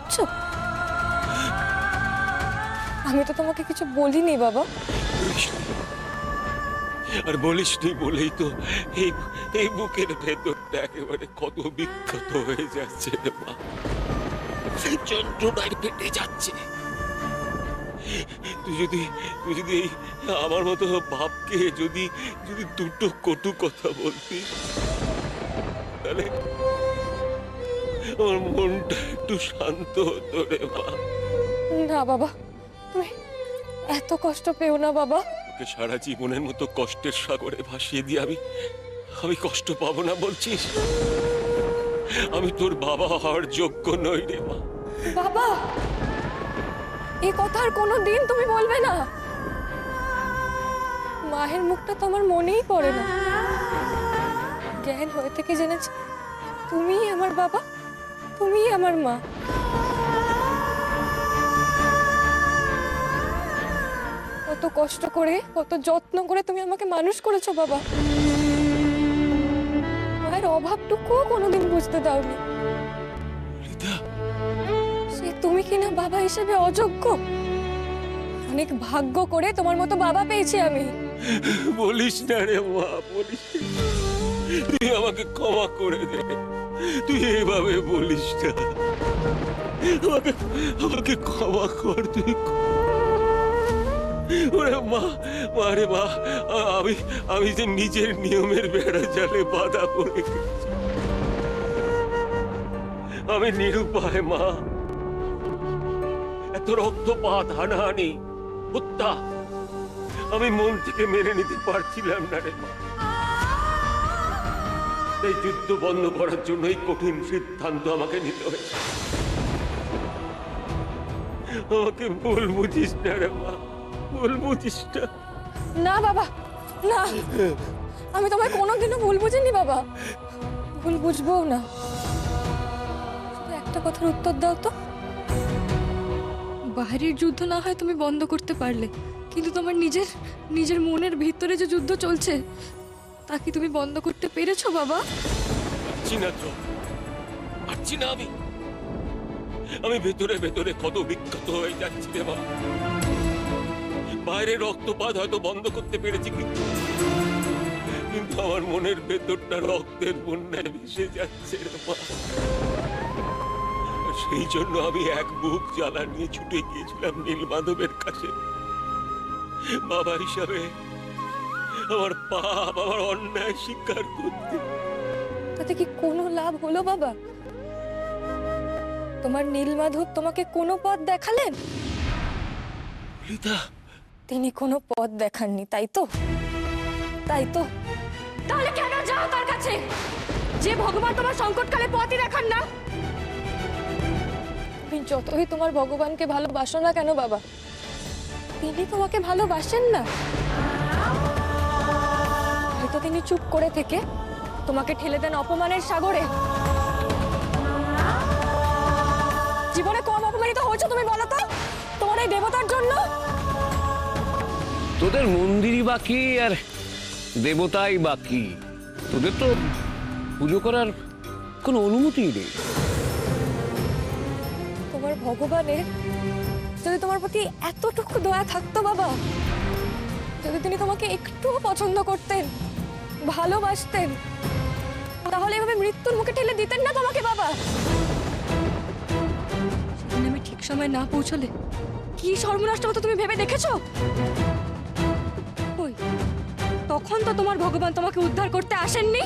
করছো? আমি তো তোমাকে কিছু বলিনি বাবা। আর বলিস নি বলেই তো এই এই বুকের ভেতরটা একেবারে কত বিক্ষত হয়ে যাচ্ছে রে মা, যন্ত্রণায় ফেটে যাচ্ছে। তুই যদি এই আমার মতো বাপকে যদি যদি দুটো কটু কথা বলতি, তাহলে আমার মনটা একটু শান্ত হতো রে মা। না বাবা, তুমি এত কষ্ট পেও না বাবা। ওকে সারা জীবনের মতো কষ্টের সাগরে ভাসিয়ে দিয়ে আমি কষ্ট পাবো না বলছিস? আমি তোর বাবা হওয়ার যোগ্য নই রে মা। বাবা, এই কথা আর কোনোদিন তুমি বলবে না। মায়ের মুখটা তো আমার মনেই পড়ে না। জ্ঞান হয়ে থেকে জেনেছি তুমিই আমার বাবা, তুমিই আমার মা। কত কষ্ট করে, কত যত্ন করে তুমি আমাকে মানুষ করেছো বাবা। মায়ের অভাবটুকুও কোনোদিন বুঝতে দাওনি। রিতা, সে তুমি কিনা বাবা হিসেবে অযোগ্য। অনেক ভাগ্য করে তোমার মতো বাবা পেয়েছি আমি। বলিস না রে মা, বলিস না। তুই আমাকে ক্ষমা করে দে, তুই এভাবে বলিস না। আমাকে ক্ষমা কর তুই। ওরে মা, রে মা, আমি যে নিজের নিয়মের বেড়া জালে বাধা পড়ে গেছি। আমি নিরুপায় মা। এত রক্তপাত, হানাহানি, হত্যা আমি মন থেকে মেনে নিতে পারছিলাম না রে মা। এই যুদ্ধ বন্ধ করার জন্য এই কঠিন সিদ্ধান্ত আমাকে নিতে হয়েছে। আমাকে ভুল বুঝিস না রে মা, ভুল বুঝিস না। না বাবা, না, আমি তোমায় কোনোদিনও ভুল বুঝিনি বাবা, ভুল বুঝবও না। শুধু একটা কথার উত্তর দাও তো। বাইরের যুদ্ধ না হয় তুমি বন্ধ করতে পারলে, কিন্তু তোমার নিজের মনের ভিতরে যে যুদ্ধ চলছে তা কি তুমি বন্ধ করতে পেরেছো বাবা? পারছি না তো, পারছি না। আমি ভেতরে ভেতরে কত বিক্ষত হয়ে যাচ্ছি রে মা। বাইরে রক্তপাত হয়তো বন্ধ করতে পেরেছি, কিন্তু আমার মনের ভেতরটা রক্তের বন্যায় ভেসে যাচ্ছে রে মা। সেই জন্য আমি এক বুক জ্বালা নিয়ে ছুটে গিয়েছিলাম নীলমাধবের কাছে। বাবা হিসাবে আমার পাপ, আমার অন্যায় স্বীকার করতে। তাতে কি কোনো লাভ হলো বাবা? তোমার নীলমাধব তোমাকে কোনো পথ দেখালেন? রিতা, তিনি কোনো পথ দেখাননি, তাই তো? তাই তো, তাহলে কেন যাও তার কাছে, যে ভগবান তোমার সংকটকালে পথই দেখান না? তুমি যতই তোমার ভগবানকে ভালোবাসো না কেন বাবা, তিনি তোমাকে ভালোবাসেন না। হয়তো তিনি চুপ করে থেকে তোমাকে ঠেলে দেন অপমানের সাগরে। জীবনে কম অপমানিত হয়েছো তুমি বলো তো তোমার এই দেবতার জন্য? তোদের মন্দিরই বাকি আর দেবতাই বাকি, তোদের তো পুজো করার কোনো অনুমতি নেই। তোমার ভগবানের যদি তোমার প্রতি এতটুকু দয়া থাকতো বাবা, যদি তিনি তোমাকে একটুও পছন্দ করতেন, ভালোবাসতেন, তাহলে এভাবে মৃত্যুর মুখে ঠেলে দিতেন না তোমাকে বাবা। সেদিন আমি ঠিক সময় না পৌঁছলে কি সর্বনাশটা হতো তুমি ভেবে দেখেছো? ওই তখন তো তোমার ভগবান তোমাকে উদ্ধার করতে আসেননি।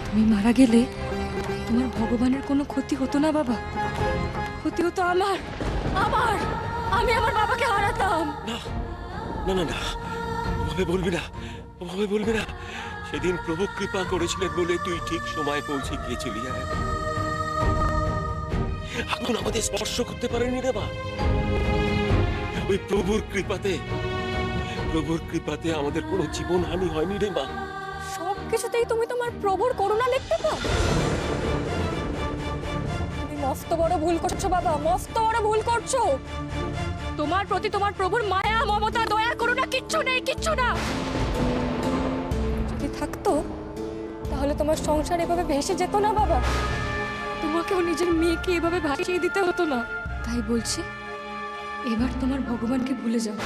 তুমি মারা গেলে তোমার ভগবানের কোনো ক্ষতি হতো না বাবা, ক্ষতি হতো আমার। আমি আমার বাবাকে হারাতাম। না না না না, ওভাবে বলবি না, ওভাবে বলবি না। সেদিন প্রভু কৃপা করেছিলেন বলে তুই ঠিক সময় পৌঁছে গিয়েছিলি। এখন আমাদের স্পর্শ করতে পারেনি রে মা। ওই প্রভুর কৃপাতে আমাদের কোনো জীবন হানি হয়নি রে মা। সবকিছুতেই তুমি তোমার প্রভুর করুণা দেখতে পাও। তুমি মস্ত বড় ভুল করছো বাবা, মস্ত বড় ভুল করছো। তোমার প্রতি তোমার প্রভুর মায়া, মমতা, দয়া, করুণা কিচ্ছু নেই, কিচ্ছু না। যদি থাকতো তাহলে তোমার সংসার এভাবে ভেসে যেত না বাবা। তোমাকেও নিজের মেয়েকে এভাবে ভাসিয়ে দিতে হতো না। তাই বলছি, এবার তোমার ভগবানকে ভুলে যাও,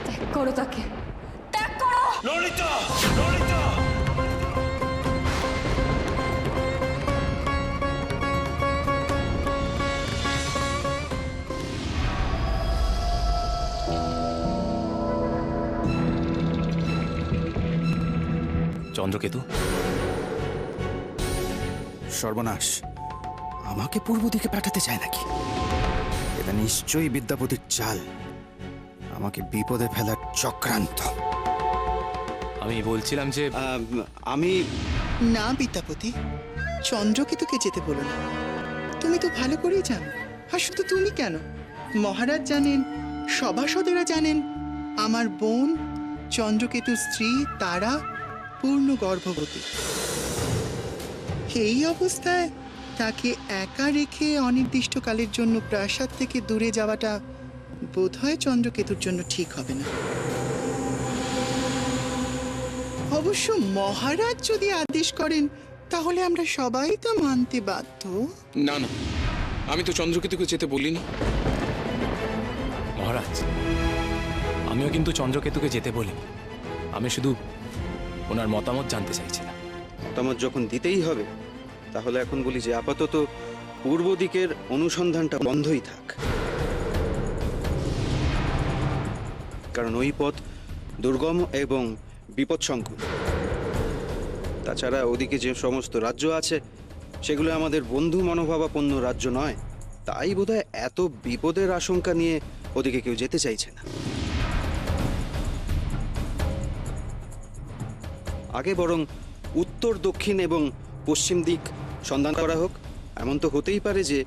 ত্যাগ করো তাকে, ত্যাগ করো। ললিতা, ললিতা! চন্দ্রকেতু, সর্বনাশ, আমাকে পূর্ব দিকে পাঠাতে চায় নাকি? এটা নিশ্চয়ই বিদ্যাপতির চাল, আমাকে বিপদে ফেলার চক্রান্ত। আমি বলছিলাম যে আমি না বিদ্যাপতি, চন্দ্রকেতুকে যেতে বলো না। তুমি তো ভালো করেই জানো, আর শুধু তুমি কেন, মহারাজ জানেন, সভাসদেরা জানেন, আমার বোন চন্দ্রকেতুর স্ত্রী তারা পূর্ণ গর্ভবতী। এই অবস্থায় তাকে একা রেখে অনির্দিষ্টকালের জন্য প্রাসাদ থেকে দূরে যাওয়াটা বোধহয় চন্দ্রকেতুর জন্য ঠিক হবে না। অবশ্য মহারাজ যদি আদেশ করেন তাহলে আমরা সবাই তা মানতে বাধ্য। না না, আমি তো চন্দ্রকেতুকে যেতে বলিনি। মহারাজ, আমিও কিন্তু চন্দ্রকেতুকে যেতে বলিনি। আমি শুধু ওনার মতামত জানতে চাইছিলাম। মতামত যখন দিতেই হবে, তাহলে এখন বলি যে আপাতত পূর্ব দিকের অনুসন্ধানটা বন্ধই থাক, কারণ ওই পথ দুর্গম এবং বিপদসংকুল। তাছাড়া ওদিকে যে সমস্ত রাজ্য আছে সেগুলো আমাদের বন্ধু মনোভাবাপন্ন রাজ্য নয়, তাই বোধহয় এত বিপদের আশঙ্কা নিয়ে ওদিকে কেউ যেতে চাইছে না। আগে বরং উত্তর, দক্ষিণ এবং পশ্চিম দিক সন্ধান করা হোক। এমন তো হতেই পারে যে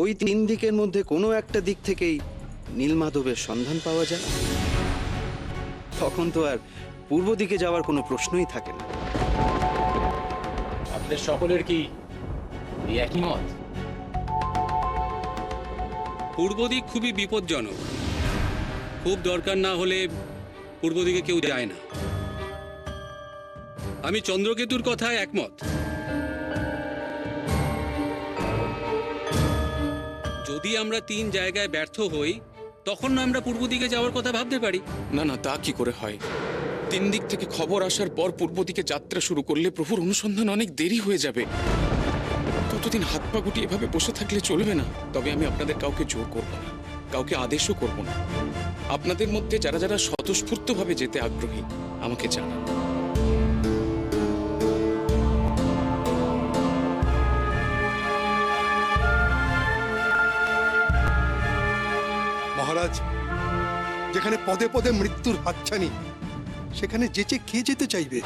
ওই তিন দিকের মধ্যে কোনো একটা দিক থেকেই নীলমাধবের সন্ধান পাওয়া যায়। তখন তো আর পূর্ব দিকে যাওয়ার কোনো প্রশ্নই থাকে না। আপনাদের সকলের কি এই একই মত? পূর্ব দিক খুবই বিপজ্জনক। খুব দরকার না হলে পূর্ব দিকে কেউ যায় না। আমি চন্দ্রকেতুর কথায় একমত। যদি আমরা 3 জায়গায় ব্যর্থ হই, তখন না আমরা পূর্ব দিকে যাওয়ার কথা ভাবতে পারি। না না, তা কি করে হয়? 3 দিক থেকে খবর আসার পর পূর্ব দিকে যাত্রা শুরু করলে প্রভুর অনুসন্ধান অনেক দেরি হয়ে যাবে। ততদিন হাত পা গুটিয়ে এভাবে বসে থাকলে চলবে না। তবে আমি আপনাদের কাউকে জোর করব না, কাউকে আদেশও করব না। আপনাদের মধ্যে যারা যারা স্বতঃস্ফূর্তভাবে যেতে আগ্রহী আমাকে জানান। মহারাজ, যেখানে পদে পদে মৃত্যুর হাতছানি, সেখানে যেচে কে যেতে চাইবে?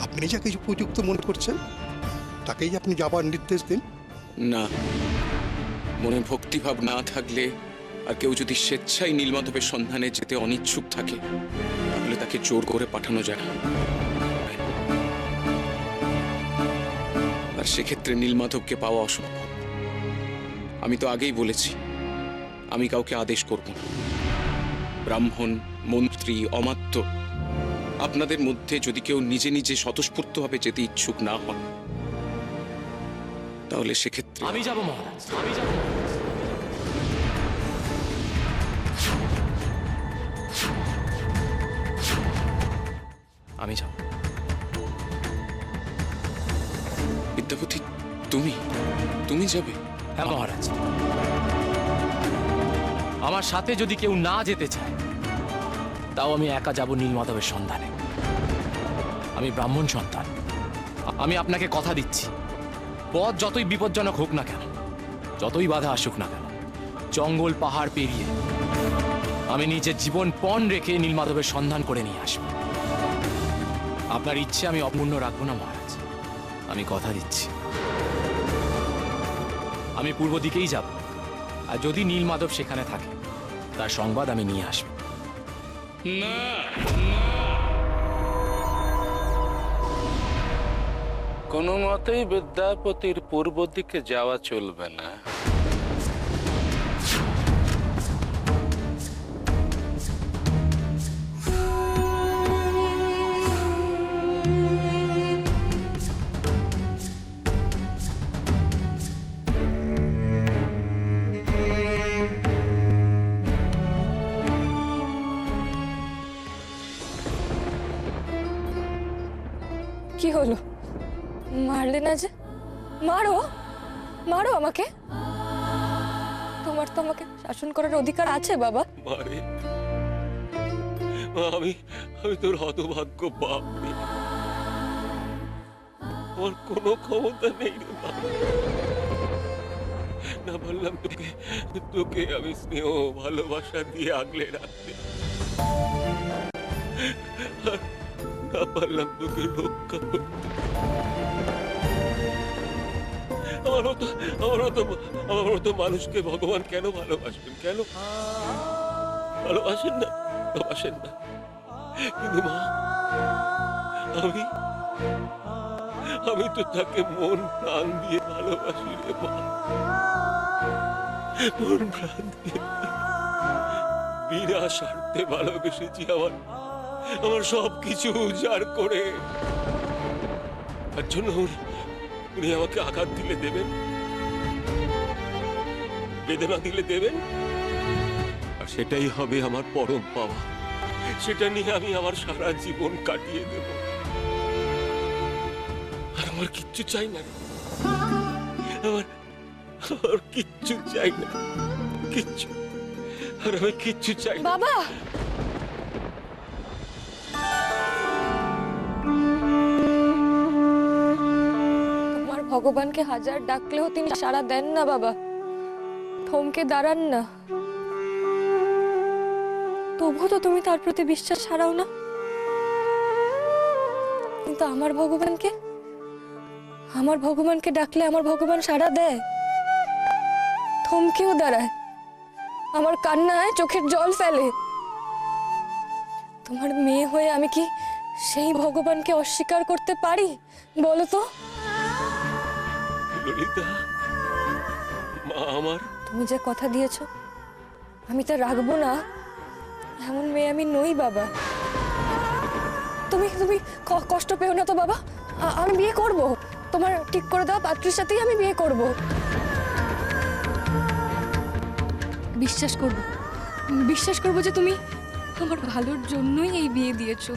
আপনি যাকে উপযুক্ত মনে করছেন তাকেই আপনি যাবার নির্দেশ দিন। না, মনে ভক্তিভাব না থাকলে আর কেউ যদি স্বেচ্ছায় নীলমাধবের সন্ধানে যেতে অনিচ্ছুক থাকে, তাহলে তাকে জোর করে পাঠানো যায় না। আর সেক্ষেত্রে নীলমাধবকে পাওয়া অসম্ভব। আমি তো আগেই বলেছি, আমি কাউকে আদেশ করব না। ব্রাহ্মণ, মন্ত্রী, অমাত্য, আপনাদের মধ্যে যদি কেউ নিজে নিজে স্বতঃস্ফূর্তভাবে যেতে ইচ্ছুক না হন, তাহলে সেক্ষেত্রে আমি যাব মহারাজ, আমি যাব। আমি যাব। বিদ্যাপতি, তুমি যাবে? হ্যাঁ মহারাজ, আমার সাথে যদি কেউ না যেতে চায়, তাও আমি একা যাব নীলমাধবের সন্ধানে। আমি ব্রাহ্মণ সন্তান, আমি আপনাকে কথা দিচ্ছি, পথ যতই বিপজ্জনক হোক না কেন, যতই বাধা আসুক না কেন, জঙ্গল পাহাড় পেরিয়ে আমি নিজের জীবন পণ রেখে নীলমাধবের সন্ধান করে নিয়ে আসব। আপনার ইচ্ছে আমি অপূর্ণ রাখবো না মহারাজ, আমি কথা দিচ্ছি। আমি পূর্ব দিকেই যাব, আর যদি নীলমাধব সেখানে থাকে, তার সংবাদ আমি নিয়ে আসব। না, কোনো মতেই বিদ্যাপতির পূর্ব দিকে যাওয়া চলবে না। কি হলো? মারলে না যে? মারো, মারো আমাকে। তোমার তো আমাকে শাসন করার অধিকার আছে বাবা। মারে মা, আমি আমি তোর হতভাগ্য বাপ রে। আমার কোনো ক্ষমতা নেই রে মা। না বললাম তোকে তোকে আমি স্নেহ ভালোবাসা দিয়ে আগলে রাখতে, আর না পারলাম তোকে রক্ষা করতে। আমার মতো মানুষকে ভগবান কেন ভালোবাসবেন? কেন ভালোবাসেন না? ভালোবাসেন না, কিন্তু মা আমি তো তাকে মন প্রাণ দিয়ে ভালোবাসি রে মা। মন প্রাণ দিয়ে বিনা স্বার্থে ভালোবেসেছি। আমার সবকিছু উজাড় করে। তার জন্য উনি আমাকে আঘাত দিলে দেবেন, বেদনা দিলে দেবেন, আর সেটাই হবে আমার পরম পাওয়া। সেটা নিয়ে আমি আমার সারা জীবন কাটিয়ে দেব। আর আমার কিচ্ছু চাই না, আমার কিচ্ছু চাই না, কিচ্ছু। আর আমি কিচ্ছু চাই না। বাবা, তোমার ভগবানকে হাজার ডাকলেও তিনি সাড়া দেন না বাবা, থমকে দাঁড়ান না। তবুও তো তুমি তার প্রতি বিশ্বাস হারাও না। কিন্তু আমার ভগবানকে ডাকলে আমার ভগবান সাড়া দেয়, থমকেও দাঁড়ায়, আমার কান্নায় চোখের জল ফেলে। তোমার মেয়ে হয়ে আমি কি সেই ভগবানকে অস্বীকার করতে পারি বলো তো? ললিতা মা, আমার তুমি যে কথা দিয়েছো আমি তা রাখবো না, এমন মেয়ে আমি নই বাবা। তুমি তুমি কষ্ট পেও না তো বাবা। আমি বিয়ে করব, তোমার ঠিক করে দাও পাত্রীর সাথেই আমি বিয়ে করব। বিশ্বাস করব যে তুমি আমার ভালোর জন্যই এই বিয়ে দিয়েছো।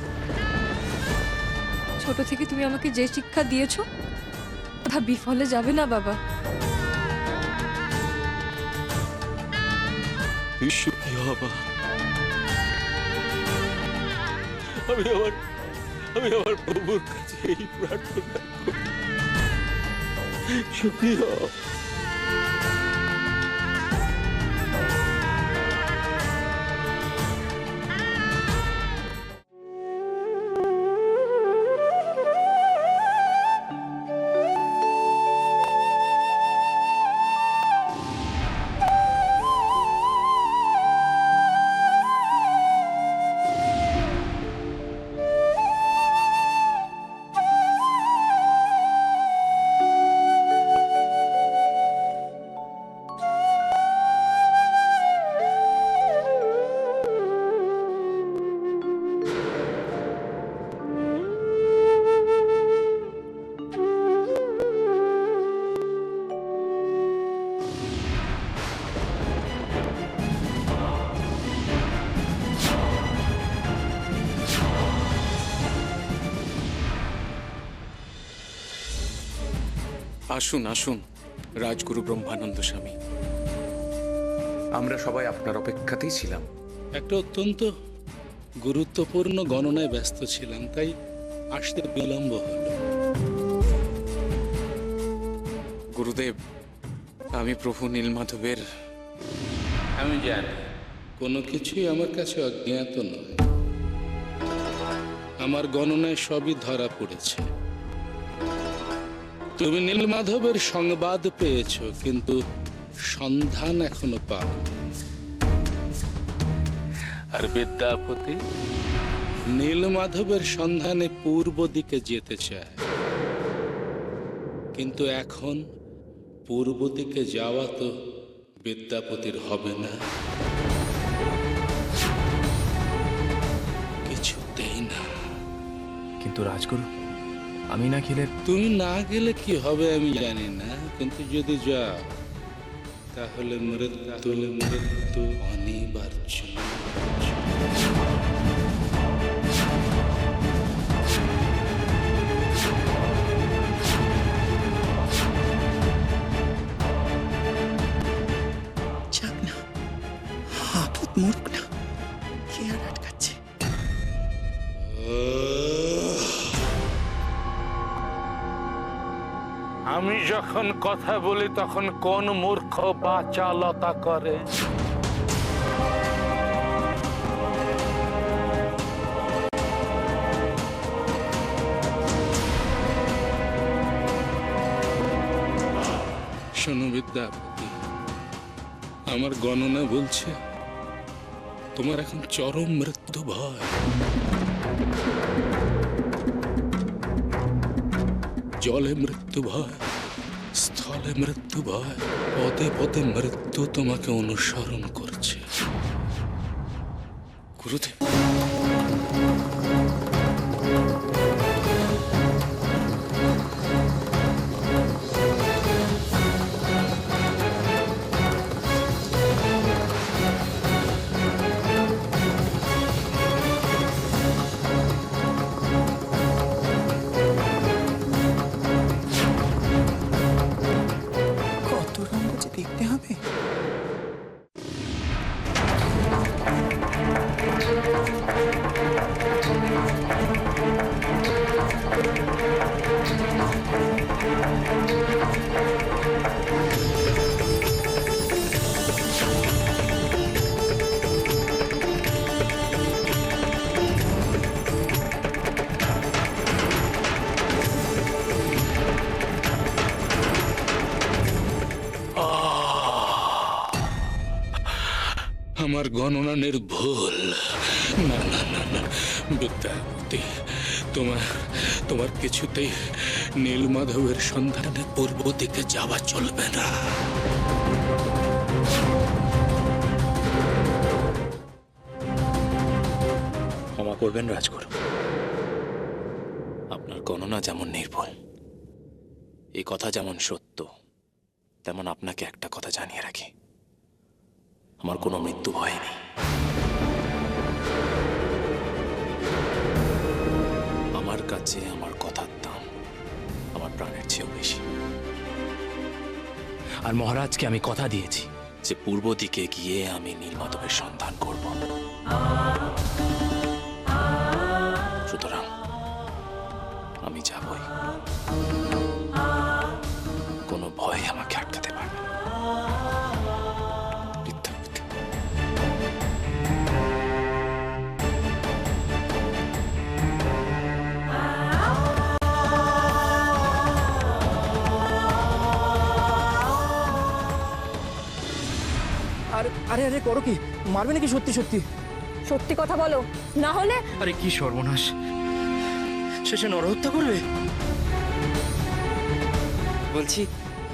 ছোট থেকে তুমি আমাকে যে শিক্ষা দিয়েছো তা বিফলে যাবে না বাবা। তুই সুখী হবা। আমি আমার প্রভুর কাছে এই প্রার্থনা করি, সুখী হ। আসুন আসুন রাজগুরু ব্রহ্মানন্দ স্বামী, আমরা সবাই আপনার অপেক্ষাতেই ছিলাম। একটা অত্যন্ত গুরুত্বপূর্ণ গণনায় ব্যস্ত ছিলাম, তাই আসতে বিলম্ব হলো। গুরুদেব, আমি প্রভু নীলমাধবের। আমি জানি কোনো কিছুই আমার কাছে অজ্ঞাত নয়। আমার গণনায় সবই ধরা পড়েছে। তুমি নীলমাধবের সংবাদ পেয়েছো, কিন্তু সন্ধান এখনো পাওনি। আর বিদ্যাপতি নীলমাধবের সন্ধানে পূর্ব দিকে যেতে চায়। কিন্তু এখন পূর্ব দিকে যাওয়া তো বিদ্যাপতির হবে না, কিছুতেই না। কিন্তু রাজগুরু, আমি না গেলে তুমি না গেলে কি হবে আমি জানি না, কিন্তু যদি যাও তাহলে মৃত্যু অনিবার্য। যাক না, আপদ মরুক না, কে আর আটকাচ্ছে? আমি যখন কথা বলি তখন কোন মূর্খ বাচালতা করে? শোনো বিদ্যাপতি, আমার গণনা বলছে তোমার এখন চরম মৃত্যু ভয়। জলে মৃত্যু ভয়, স্থলে মৃত্যু ভয়, পদে পদে মৃত্যু তোমাকে অনুসরণ করছে। গুরুদেব, কত রঙ যে দেখতে হবে। আমার গণনা নির্ভুল। না না না না বিদ্যাপতি, তোমার কিছুতেই নীলমাধবের সন্ধানে পূর্ব দিকে যাওয়া চলবে না। ক্ষমা করবেন রাজগুরু, আপনার গণনা যেমন নির্ভুল, এই কথা যেমন সত্য, তেমন আপনাকে একটা কথা জানিয়ে রাখি, আমার কোনো মৃত্যু ভয় নেই। আমার কাছে আমার কথার দাম আমার প্রাণের চেয়েও বেশি। আর মহারাজকে আমি কথা দিয়েছি যে পূর্ব দিকে গিয়ে আমি নীলমাধবের সন্ধান করব। সুতরাং আমি যাবই, কোনো ভয় আমাকে আটকাতে পারবে না। বিদ্যাপতি, আরে আরে আরে করো কি? মারবে নাকি সত্যি সত্যি? সত্যি কথা বলো, না হলে আরে কি সর্বনাশ, শেষে নরহত্যা করবে? বলছি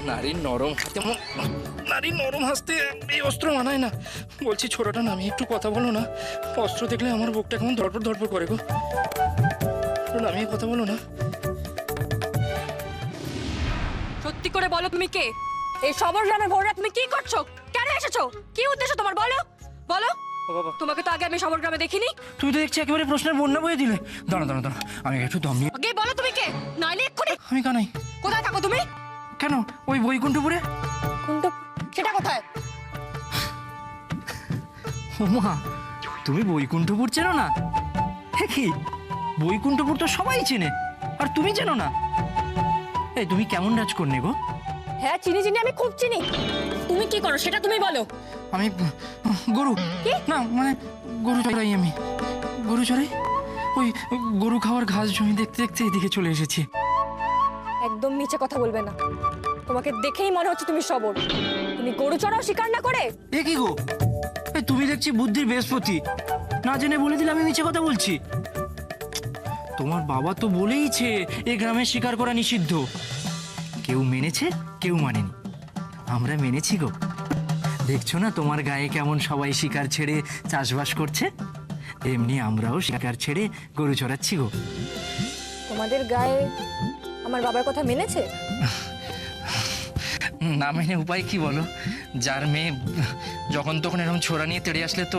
নারীর নরম হাতে নারীর নরম হাসতে এই অস্ত্র মানায় না। বলছি ছোটটা নামিয়ে একটু কথা বলো না, অস্ত্র দেখলে আমার বুকটা কেমন ধরপড় ধরপড় করে গো। একটু নামিয়ে কথা বলো না। সত্যি করে বলো তুমি কে? এই সবর গ্রামে ভোর রাত তুমি কি করছো? কেন এসেছো? কি উদ্দেশ্য তোমার? বলো বলো। ও বাবা, তোমাকে তো আগে আমি সবর গ্রামে দেখিনি। তুই তো দেখছি একেবারে প্রশ্নের বন্যা বয়ে দিলে। দাঁড়া দাঁড়া দাঁড়া, আমি একটু দম নিয়ে। আগে বলো তুমি কে, নাইলে এক্ষুনি। আমি কানাই। কোথায় থাকো তুমি? কেন ওই বৈকুণ্ঠপুরে? কোনটা? সেটা কোথায়? ওমা, তুমি বৈকুণ্ঠপুর চেনো না? কি বৈকুণ্ঠপুর তো সবাই চেনে, আর তুমি চেনো না? এই তুমি কেমন রাজকন্যা গো? হ্যাঁ চিনি চিনি, আমি খুব চিনি। তুমি কি করো সেটা তুমি বলো। আমি গরু না, মানে গরু চড়াই। আমি গরু চড়াই, ওই গরু খাওয়ার ঘাস জমি দেখতে দেখতে এদিকে চলে এসেছি। একদম নিচে কথা বলবে না, তোমাকে দেখেই মনে হচ্ছে তুমি সবর। তুমি গরু চড়াও শিকার না করে? এ কি গো, তুমি দেখছি বুদ্ধির বৃহস্পতি, না জেনে বলে দিলে আমি নিচে কথা বলছি। তোমার বাবা তো বলেইছে এ গ্রামে শিকার করা নিষিদ্ধ, কেউ মেনেছে কেউ মানেনি, আমরা মেনেছি গো। দেখছো না তোমার গায়ে কেমন সবাই শিকার ছেড়ে চাষবাস করছে, তেমনি আমরাও শিকার ছেড়ে গরু চড়াচ্ছি গো। তোমাদের গায়ে আমার বাবার কথা মেনেছে? না মেনে উপায় কি বলো? যার মেয়ে যখন তখন এরকম ছোড়া নিয়ে তেড়ে আসলে তো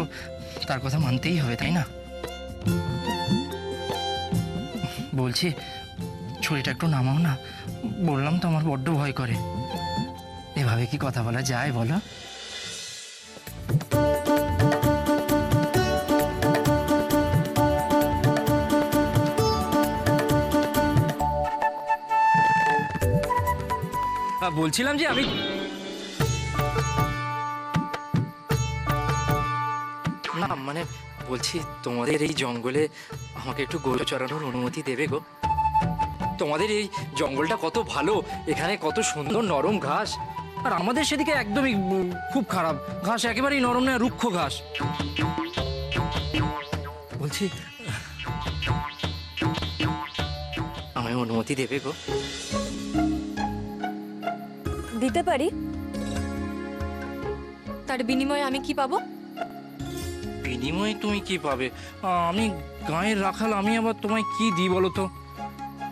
তার কথা মানতেই হবে, তাই না? বলছি ছুরিটা একটু নামাও না, বললাম তো আমার বড্ড ভয় করে। এভাবে কি কথা বলা যায় বলো? বলছিলাম যে আমি না মানে বলছি তোমাদের এই জঙ্গলে আমাকে একটু গরু চড়ানোর অনুমতি দেবে গো? তোমাদের এই জঙ্গলটা কত ভালো, এখানে কত সুন্দর নরম ঘাস, আর আমাদের সেদিকে একদমই খুব খারাপ ঘাস, একেবারেই নরম না, রুক্ষ ঘাস। বলছি আমায় অনুমতি দেবে গো? দিতে পারি। তার বিনিময়ে আমি কি পাবো? বিনিময়ে তুমি কি পাবে? আমি গায়ের রাখাল, আমি আবার তোমায় কি দিই বলো তো?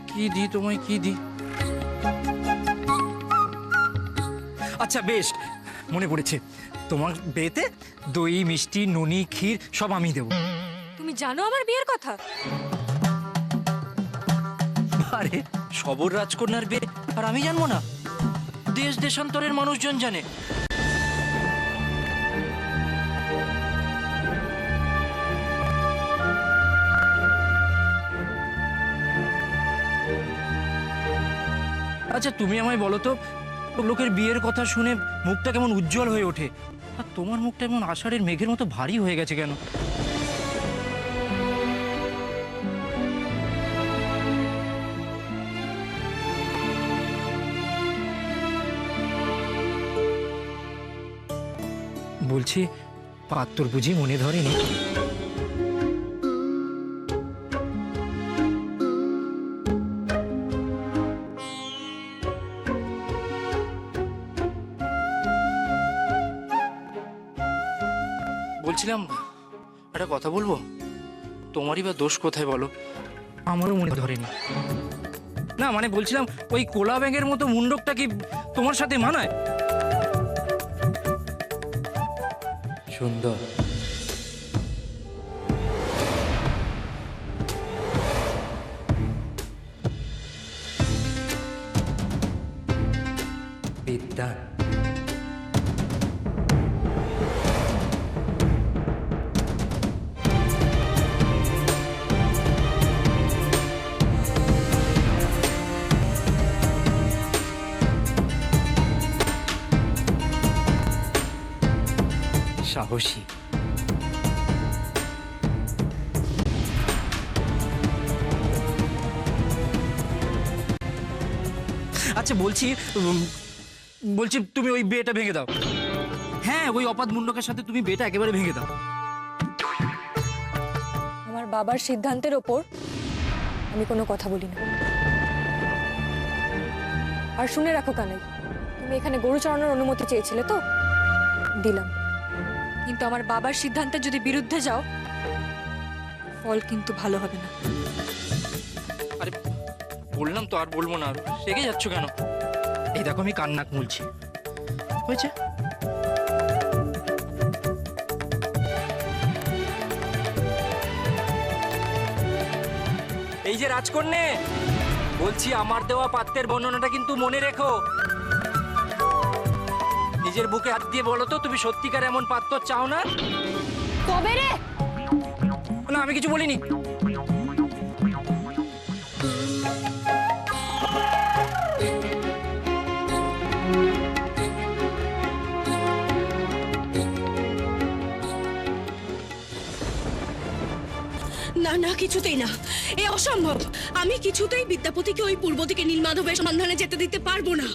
কি দিই তোমায়, কি দিই? আচ্ছা বেশ, মনে পড়েছে, তোমার বিয়েতে দই মিষ্টি নুনি ক্ষীর সব আমি দেবো। তুমি জানো আমার বিয়ের কথা? আরে সবর রাজকন্যার বিয়ে আর আমি জানবো না? দেশ দেশান্তরের মানুষজন জানে। আচ্ছা তুমি আমায় বলো তো, লোকের বিয়ের কথা শুনে মুখটা কেমন উজ্জ্বল হয়ে ওঠে, আর তোমার মুখটা এমন আষাঢ়ের মেঘের মতো ভারী হয়ে গেছে কেন? বলছি পাত্র বুঝি মনে ধরেনি? বলছিলাম একটা কথা বলবো, তোমারই বা দোষ কোথায় বলো? আমারও মনে ধরেনি। না মানে বলছিলাম ওই কোলা ব্যাঙের মতো মুন্ডকটা কি তোমার সাথে মানায়? সুন্দর। বিদ্যান। সাহসী। আচ্ছা বলছি তুমি ওই বিয়েটা ভেঙে দাও। হ্যাঁ ওই অপাদ মুন্ডকের সাথে তুমি বিয়েটা একেবারে ভেঙে দাও। আমার বাবার সিদ্ধান্তের ওপর আমি কোনো কথা বলি না। আর শুনে রাখো কানাই, তুমি এখানে গরু চড়ানোর অনুমতি চেয়েছিলে তো, দিলাম। কিন্তু আমার বাবার সিদ্ধান্তের যদি বিরুদ্ধে যাও, ফল কিন্তু ভালো হবে না। আরে বললাম তো, আর বলবো না। রেগে যাচ্ছ কেন? এই দেখো আমি কান্নাক মুলছি, হয়েছে? এই যে রাজকন্যে, বলছি আমার দেওয়া পাত্রের বর্ণনাটা কিন্তু মনে রেখো। নিজের বুকে হাত দিয়ে বলো তো, তুমি সত্যিকার এমন পাত্র চাও না? কবে রে? না আমি কিছু বলিনি। না না, কিছুতেই না, এ অসম্ভব। আমি কিছুতেই বিদ্যাপতিকে ওই পূর্ব দিকে নীলমাধবের সন্ধানে যেতে দিতে পারবো না।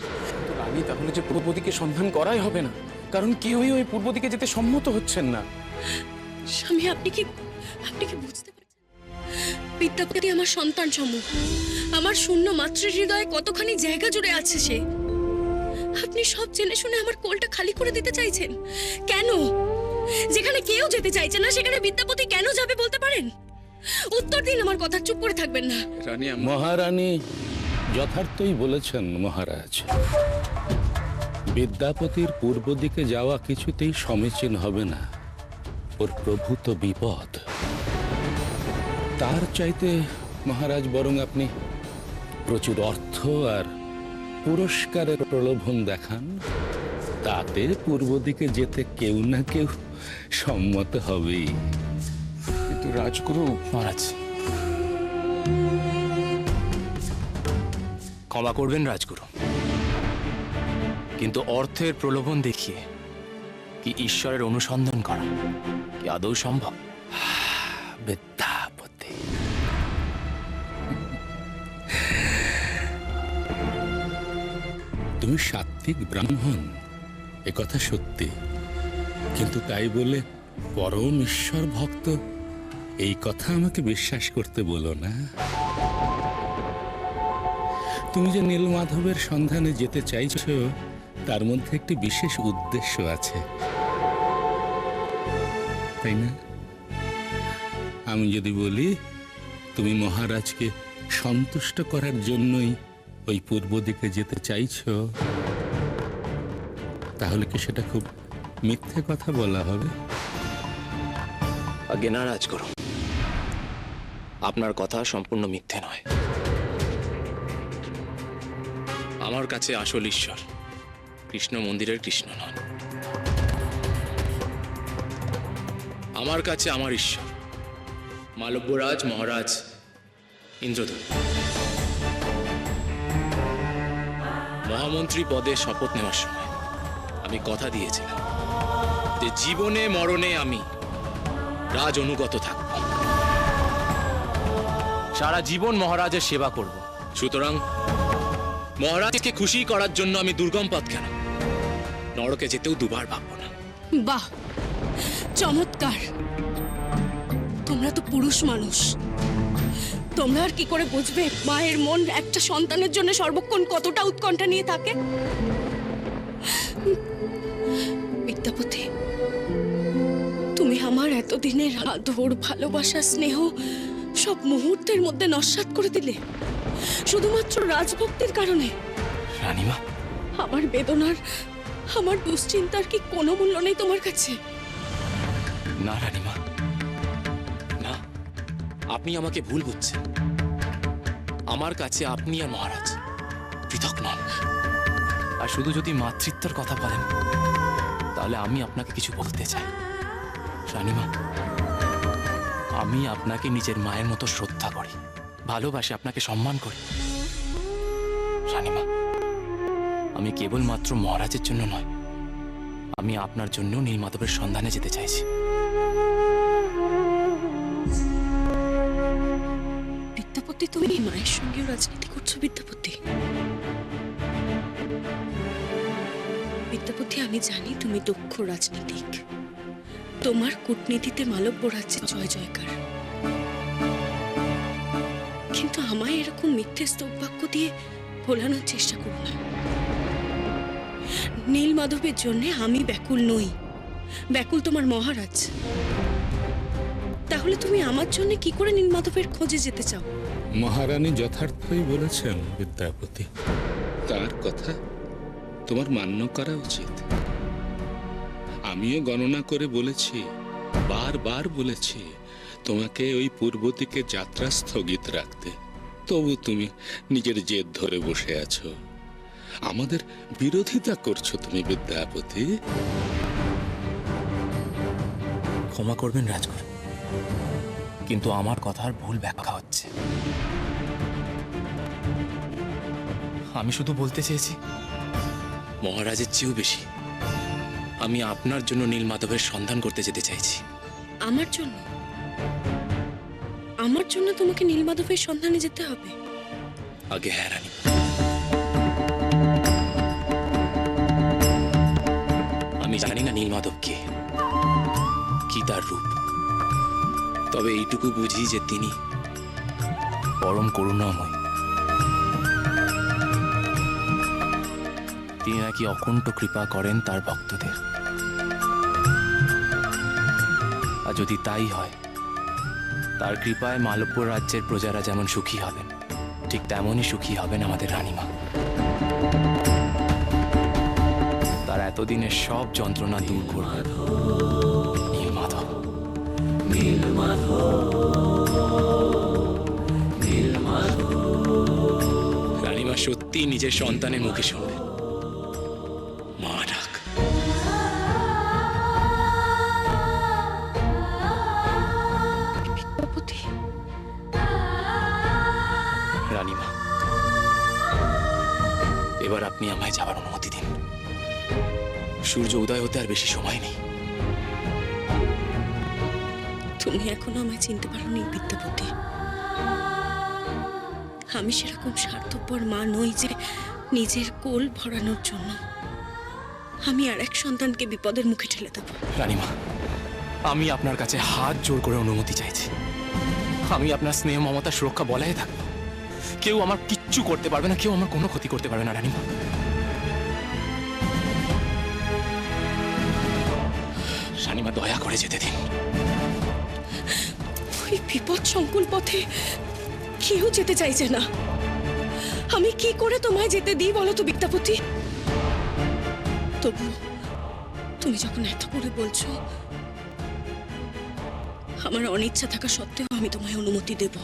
রানী, তাহলে যে পূর্ব দিকে সন্ধান করাই হবে না, কারণ কেউই ওই পূর্ব দিকে যেতে সম্মত হচ্ছেন না। স্বামী, আপনি কি বুঝতে পারছেন? বিদ্যাপতি আমার সন্তান সমূহ, আমার শূন্য মাতৃ হৃদয়ে কতখানি জায়গা জুড়ে আছে সে। আপনি সব জেনে শুনে আমার কোলটা খালি করে দিতে চাইছেন কেন? যেখানে কেউ যেতে চাইছে না সেখানে বিদ্যাপতি কেন যাবে বলতে পারেন? উত্তর দিন আমার কথা, চুপ করে থাকবেন না। রানী, মহারানী যথার্থই বলেছেন মহারাজ। বিদ্যাপতির পূর্ব দিকে যাওয়া কিছুতেই সমীচীন হবে না। ওর প্রভূত বিপদ। তার চাইতে মহারাজ বরং আপনি প্রচুর অর্থ আর পুরস্কারের প্রলোভন দেখান, তাতে পূর্ব দিকে যেতে কেউ না কেউ সম্মত হবেই। কিন্তু রাজগুরু, মহারাজ ক্ষমা করবেন রাজগুরু, কিন্তু অর্থের প্রলোভন দেখিয়ে কি ঈশ্বরের অনুসন্ধান করা কি আদৌ সম্ভব? বিদ্যাপতি, তুমি সাত্ত্বিক ব্রাহ্মণ, এ কথা সত্যি, কিন্তু তাই বলে পরম ঈশ্বর ভক্ত এই কথা আমাকে বিশ্বাস করতে বলো না। তুমি যে নীলমাধবের সন্ধানে যেতে চাইছো তার মধ্যে একটি বিশেষ উদ্দেশ্য আছে, তাই না? আমি যদি বলি তুমি মহারাজকে সন্তুষ্ট করার জন্যই ওই পূর্ব দিকে যেতে চাইছো, তাহলে কি সেটা খুব মিথ্যে কথা বলা হবে? আজ্ঞে না রাজগুরু, আপনার কথা সম্পূর্ণ মিথ্যে নয়। আমার কাছে আসল ঈশ্বর কৃষ্ণ মন্দিরের কৃষ্ণ নন। আমার কাছে আমার ঈশ্বর মালব্যরাজ মহারাজ ইন্দ্রদূত। মহামন্ত্রী পদে শপথ নেওয়ার সময় আমি কথা দিয়েছিলাম যে জীবনে মরণে আমি রাজ অনুগত থাকব, সারা জীবন মহারাজের সেবা করব। সুতরাং মহারাজকে খুশি করার জন্য আমি দুর্গম পথ কেন, নরকে যেতেও দুবার ভাববো না। বাহ, চমৎকার। তোমরা তো পুরুষ মানুষ, তোমরা আর কি করে বুঝবে মায়ের মন একটা সন্তানের জন্য সর্বক্ষণ কতটা উৎকণ্ঠা নিয়ে থাকে? বিদ্যাপতি, তুমি আমার এতদিনের আদর, ভালোবাসা, স্নেহ সব মুহূর্তের মধ্যে নস্যাৎ করে দিলে শুধুমাত্র রাজভক্তির কারণে। রানীমা, আমার বেদনার, আমার দুশ্চিন্তার কি কোনো মূল্য নেই তোমার কাছে? না রানীমা, না, আপনি আমাকে ভুল বুঝছেন। আমার কাছে আপনি আর মহারাজ পৃথক নন। আর শুধু যদি মাতৃত্বের কথা বলেন তাহলে আমি আপনাকে কিছু বলতে চাই। রানীমা, আমি আপনাকে নিজের মায়ের মতো শ্রদ্ধা করি, ভালোবাসি, আপনাকে সম্মান করি। রানীমা, আমি কেবলমাত্র মহারাজের জন্য নয়, আমি আপনার জন্য নীলমাধবের সন্ধানে যেতে চাইছি। বিদ্যাপতি, তুমি মায়ের সঙ্গেও রাজনীতি করছো? বিদ্যাপতি, বিদ্যাপতি, আমি জানি তুমি দক্ষ রাজনীতিক, তোমার কূটনীতিতে মালব্য রাজ্যের জয় জয়কার, কিন্তু আমায় এরকম মিথ্যে স্তববাক্য দিয়ে ভোলানোর চেষ্টা করো না। নীলমাধবের জন্য আমি ব্যাকুল নই, ব্যাকুল তোমার মহারাজ। তাহলে তুমি আমার জন্য কি করে নীলমাধবের খোঁজে যেতে চাও? মহারানী যথার্থই বলেছেন বিদ্যাপতি, তার কথা তোমার মান্য করা উচিত। আমিও গণনা করে বলেছি, বারবার বলেছি তোমাকে ওই পূর্ব দিকে যাত্রা স্থগিত রাখতে, তবু তুমি নিজের জেদ ধরে বসে আছো। আমাদের বিরোধিতা করছো তুমি বিদ্যাপতি। ক্ষমা করবেন রাজগুরু, কিন্তু আমার কথার ভুল ব্যাখ্যা হচ্ছে। আমি শুধু বলতে চেয়েছি মহারাজের চেয়েও বেশি আমি আপনার জন্য নীলমাধবের সন্ধান করতে যেতে চাইছি। আমার জন্য? আমার জন্য তোমাকে নীলমাধবের সন্ধানে যেতে হবে? আগে হ্যাঁ রানী, আমি জানি না নীলমাধব কে, কি তার রূপ, তবে এইটুকু বুঝি যে তিনি পরম করুণাময়। তিনি নাকি অকুণ্ঠ কৃপা করেন তার ভক্তদের। আর যদি তাই হয়, তার কৃপায় মালব্য রাজ্যের প্রজারা যেমন সুখী হবেন, ঠিক তেমনই সুখী হবেন আমাদের রানীমা। তার এতদিনের সব যন্ত্রণা দূর করবে নীলমাধব। রানীমা সত্যি নিজের সন্তানের মুখে শুনবে মা ডাক। রানীমা, এবার আপনি আমায় যাবার অনুমতি দিন। সূর্য উদয় হতে আর বেশি সময় নেই। তুমি এখনো আমায় চিনতে পারোনি বিদ্যাপতি। আমি সেরকম স্বার্থপর মা নই যে নিজের কোল ভরানোর জন্য আমি আর এক সন্তানকে বিপদের মুখে ঠেলে দেব। রানীমা, আমি আপনার কাছে হাত জোর করে অনুমতি চাইছি। আমি আপনার স্নেহ মমতা সুরক্ষা বলায় থাকবো। কেউ আমার কিচ্ছু করতে পারবে না, কেউ আমার কোনো ক্ষতি করতে পারবে না রানীমা। রানীমা, দয়া করে যেতে দিন। ওই বিপদ সংকুল পথে কেউ যেতে চাইছে না। আমি কি করে তোমায় যেতে দিই বলো তো বিদ্যাপতি? তবু তুমি যখন এত করে বলছো, আমার অনিচ্ছা থাকা সত্ত্বেও আমি তোমায় অনুমতি দেব।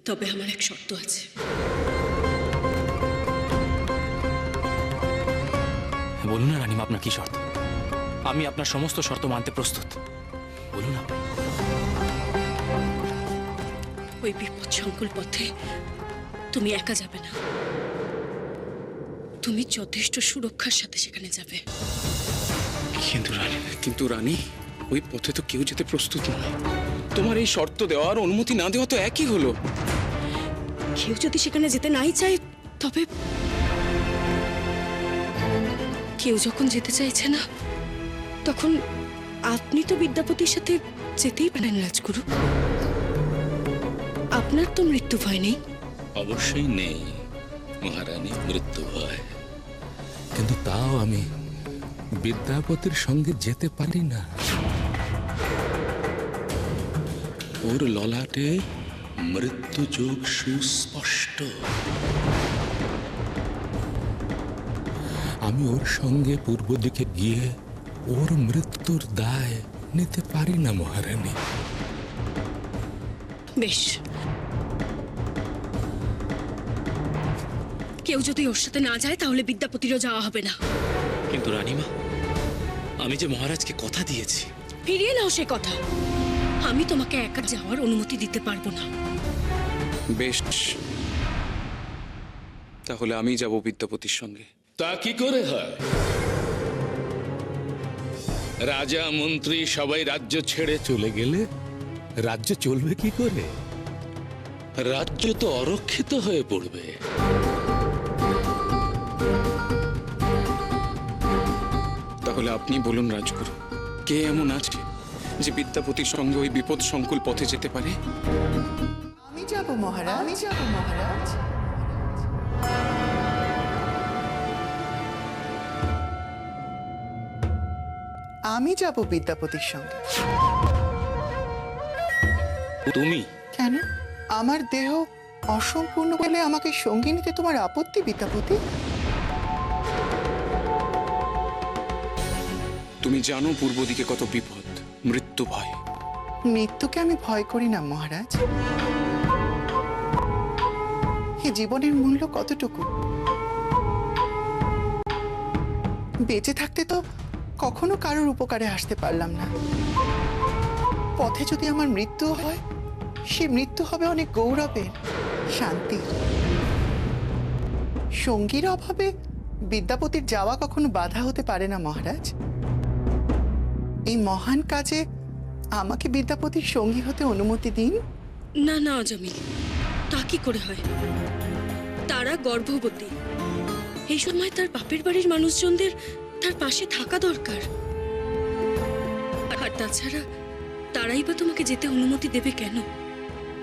তবে আমার এক শর্ত আছে। বলুন না রানীমা, আপনার কি শর্ত? আমি আপনার সমস্ত শর্ত মানতে প্রস্তুত। বলুন আপনি। ওই বিপদ সংকুল পথে তুমি একা যাবে না, তুমি যথেষ্ট সুরক্ষার সাথে সেখানে যাবে। কিন্তু রানী, ওই পথে তো কেউ যেতে প্রস্তুত নয়। তোমার এই শর্ত দেওয়া আর অনুমতি না দেওয়া তো একই হলো। কেউ যদি সেখানে যেতে নাই চায়, তবে কেউ যখন যেতে চাইছে না, তখন আপনি তো বিদ্যাপতির সাথে যেতেই পারেন রাজগুরু। আপনার তো মৃত্যু ভয় নেই। অবশ্যই নেই মহারানী, মৃত্যু ভয়। কিন্তু তাও আমি বিদ্যাপতির সঙ্গে যেতে পারি না। ওর ললাটে মৃত্যু যোগ সুস্পষ্ট। আমি ওর সঙ্গে পূর্ব দিকে গিয়ে ওর মৃত্যুর দায় নিতে পারি না মহারানী। বেশ, কেউ যদি ওর সাথে না যায় তাহলে বিদ্যাপতিরও যাওয়া হবে না। কিন্তু রানীমা, আমি যে মহারাজকে কথা দিয়েছি। ফিরিয়ে নাও সে কথা। আমি তোমাকে একা যাওয়ার অনুমতি দিতে পারবো না। বেশ, তাহলে আমি যাব বিদ্যাপতির সঙ্গে। তা কি করে হয়? রাজা মন্ত্রী সবাই রাজ্য ছেড়ে চলে গেলে রাজ্য চলবে কি করে? রাজ্য তো অরক্ষিত হয়ে পড়বে। তাহলে আপনি বলুন রাজগুরু, কে এমন আছে যে বিদ্যাপতির সঙ্গে ওই বিপদ সংকুল পথে যেতে পারে? আমি যাব মহারাজ, আমি যাব মহারাজ। আমি যাব বিদ্যাপতির সঙ্গে। তুমি? কেন? আমার দেহ অসম্পূর্ণ বলে আমাকে সঙ্গী নিতে তোমার আপত্তি বিদ্যাপতি? তুমি জানো পূর্ব দিকে কত বিপদ, মৃত্যু ভয়। মৃত্যুকে আমি ভয় করি না মহারাজ। এ জীবনের মূল্য কতটুকু? বেঁচে থাকতে তো কখনো কারোর উপকারে আসতে পারলাম না। পথে যদি আমার মৃত্যু হয়, সে মৃত্যু হবে অনেক গৌরবের, শান্তির। সঙ্গীর অভাবে বিদ্যাপতির যাওয়া কখনো বাধা হতে পারে না মহারাজ। এই মহান কাজে আমাকে বিদ্যাপতির সঙ্গী হতে অনুমতি দিন। না না অজামিল, তা কি করে হয়? তারা গর্ভবতী। এই সময় তার বাপের বাড়ির মানুষজনদের তার পাশে থাকা দরকার। তাছাড়া তারাই বা তোমাকে যেতে অনুমতি দেবে কেন?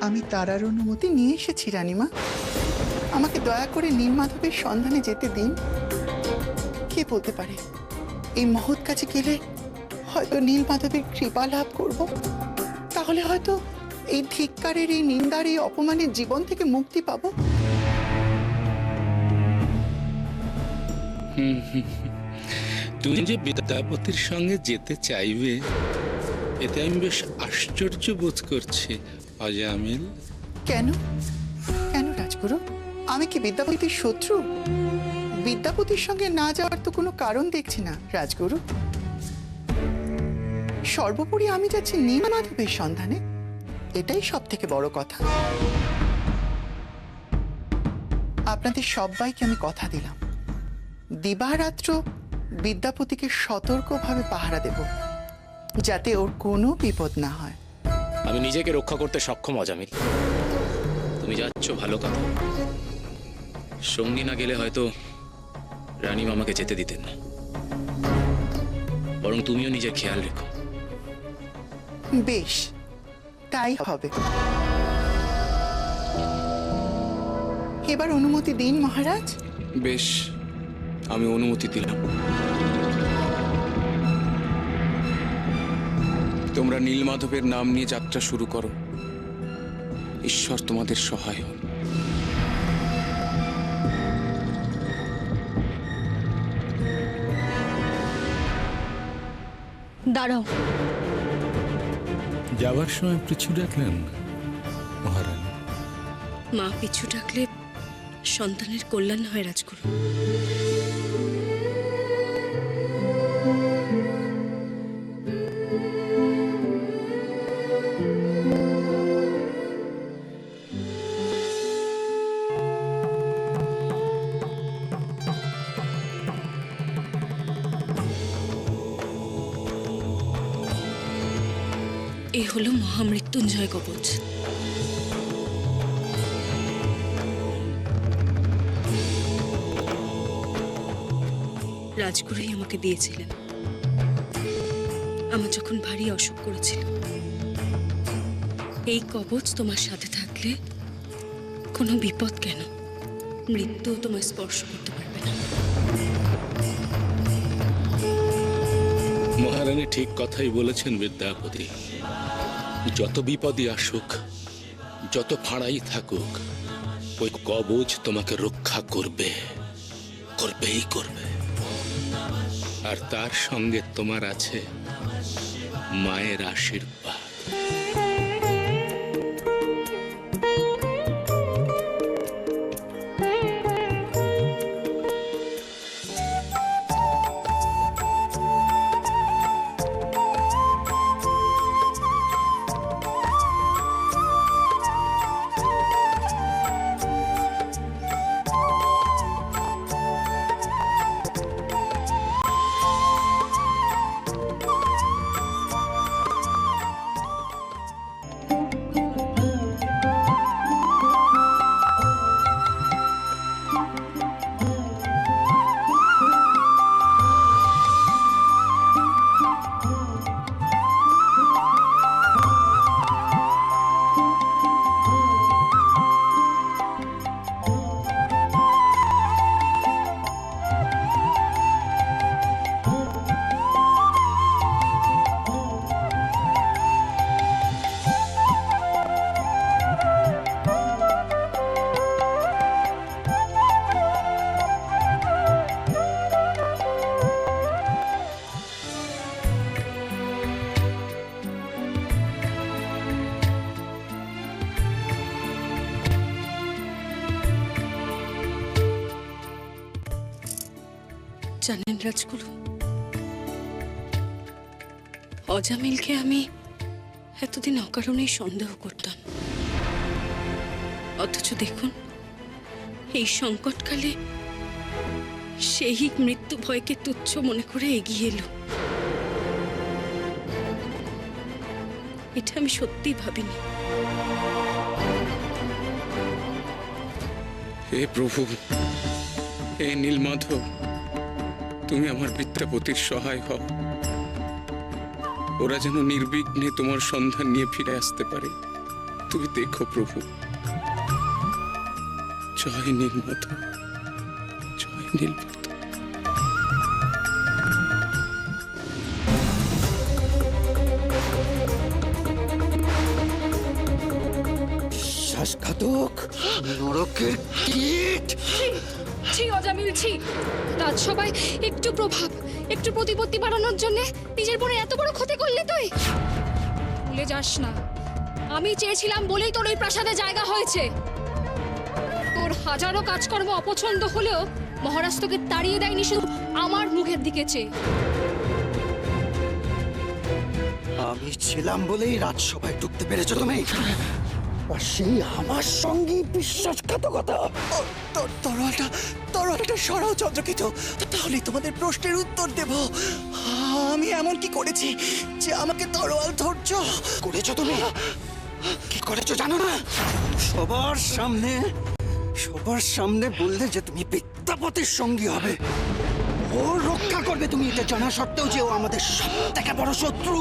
আমি তারার অনুমতি নিয়ে এসেছি রানীমা। আমাকে দয়া করে নীলমাধবের সন্ধানে যেতে দিন। কে বলতে পারে এই মহৎ কাজে গেলে হয়তো নীলমাধবের কৃপা লাভ করব। তাহলে হয়তো এই ধিক্কারের, এই নিন্দার, এই অপমানের জীবন থেকে মুক্তি পাবো। তুমি যে বিদ্যাপতির সঙ্গে যেতে চাইবে এতে আমি বেশ আশ্চর্য বোধ করছি অজামিল। কেন কেন রাজগুরু? আমি কি বিদ্যাপতির শত্রু? বিদ্যাপতির সঙ্গে না যাওয়ার তো কোনো কারণ দেখছি না রাজগুরু। সর্বোপরি আমি যাচ্ছি নীলমাধবের সন্ধানে, এটাই সব থেকে বড় কথা। আপনাদের সবাইকে আমি কথা দিলাম, দিবারাত্র বিদ্যাপতিকে সতর্কভাবে পাহারা দেব, যাতে ওর কোনো বিপদ না হয়। আমি নিজেকে রক্ষা করতে সক্ষম অজামিল। তুমি যাচ্ছ ভালো কথা, সঙ্গী না গেলে হয়তো রানীমা আমাকে যেতে দিতেন না। বরং তুমিও নিজের খেয়াল রেখো। বেশ, তাই হবে। এবার অনুমতি দিন মহারাজ। বেশ, আমি অনুমতি দিলাম। তোমরা নীলমাধবের নাম নিয়ে যাত্রা শুরু করো। ঈশ্বর তোমাদের সহায় হন। দাঁড়াও। যাওয়ার সময় পিছু ডাকলেন মহারানী? মা পিছু ডাকলে সন্তানের কল্যাণ হয় রাজগুরু। এ হলো মহামৃত্যুঞ্জয় কবচ। রাজগুরুই আমাকে দিয়েছিলেন আমার যখন ভারী অসুখ করেছিল। এই কবচ তোমার সাথে থাকলে কোনো বিপদ কেন, মৃত্যু তোমায় স্পর্শ করতে পারবে না। মহারানী ঠিক কথাই বলেছেন বিদ্যাপতি। যত বিপদই আসুক, যত ফাঁড়াই থাকুক, ওই কবচ তোমাকে রক্ষা করবে, করবেই করবে। আর তার সঙ্গে তোমার আছে মায়ের আশীর্বাদ। জানেন রাজগুরু, অজামিলকে আমি এতদিন অকারণেই সন্দেহ করতাম, অথচ দেখুন এই সংকটকালে সেই মৃত্যু ভয়কে তুচ্ছ মনে করে এগিয়ে এলো। এটা আমি সত্যিই ভাবিনি। হে প্রভু, হে নীলমাধব, তুমি আমার বিদ্যাপতির সহায় হও। ওরা যেন নির্বিঘ্নে তোমার সন্ধান নিয়ে ফিরে আসতে পারে। তুমি দেখো প্রভু। জয় নীলমাধব, জয় নীলমাধব। বিশ্বাসঘাতক, নরকের কীট। ছি অজামিল ছি। রাজসভায় একটু প্রভাব, একটু প্রতিপত্তি বাড়ানোর জন্য নিজের বোনে এত বড় ক্ষতি করলি তুই। ভুলে যাস না, আমি চেয়েছিলাম বলেই তোর ওই প্রাসাদে জায়গা হয়েছে। তোর হাজারো কাজকর্ম অপছন্দ হলেও মহারাজ তোকে তাড়িয়ে দেয়নি শুধু আমার মুখের দিকে চেয়ে। আমি ছিলাম বলেই রাজসভায় ঢুকতে পেরেছো তুমি। আর সেই আমার সঙ্গে বিশ্বাসঘাতকতা। তরোয়ালটা সরাও চন্দ্রকেতু, তাহলে তোমাদের প্রশ্নের উত্তর দেব। আমি এমন কি করেছি যে আমাকে তরোয়াল ধরছ করেছো তুমি? কি করেছো জানো না? সবার সামনে বললে যে তুমি বিদ্যাপতির সঙ্গী হবে, ও রক্ষা করবে তুমি, এটা জানা সত্ত্বেও যে ও আমাদের সবথেকে বড় শত্রু।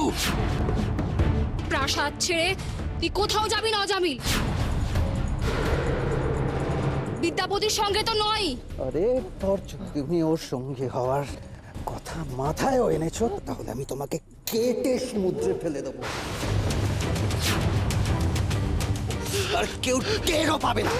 প্রাসাদ ছেড়ে তুই কোথাও যাবি না অজামিল। বিদ্যাপতির সঙ্গে তো নয়। আরে তোর তুমি ওর সঙ্গে হওয়ার কথা মাথায়ও এনেছো, তাহলে আমি তোমাকে কেটে সমুদ্রে ফেলে দেবো, আর কেউ টেরও পাবে না।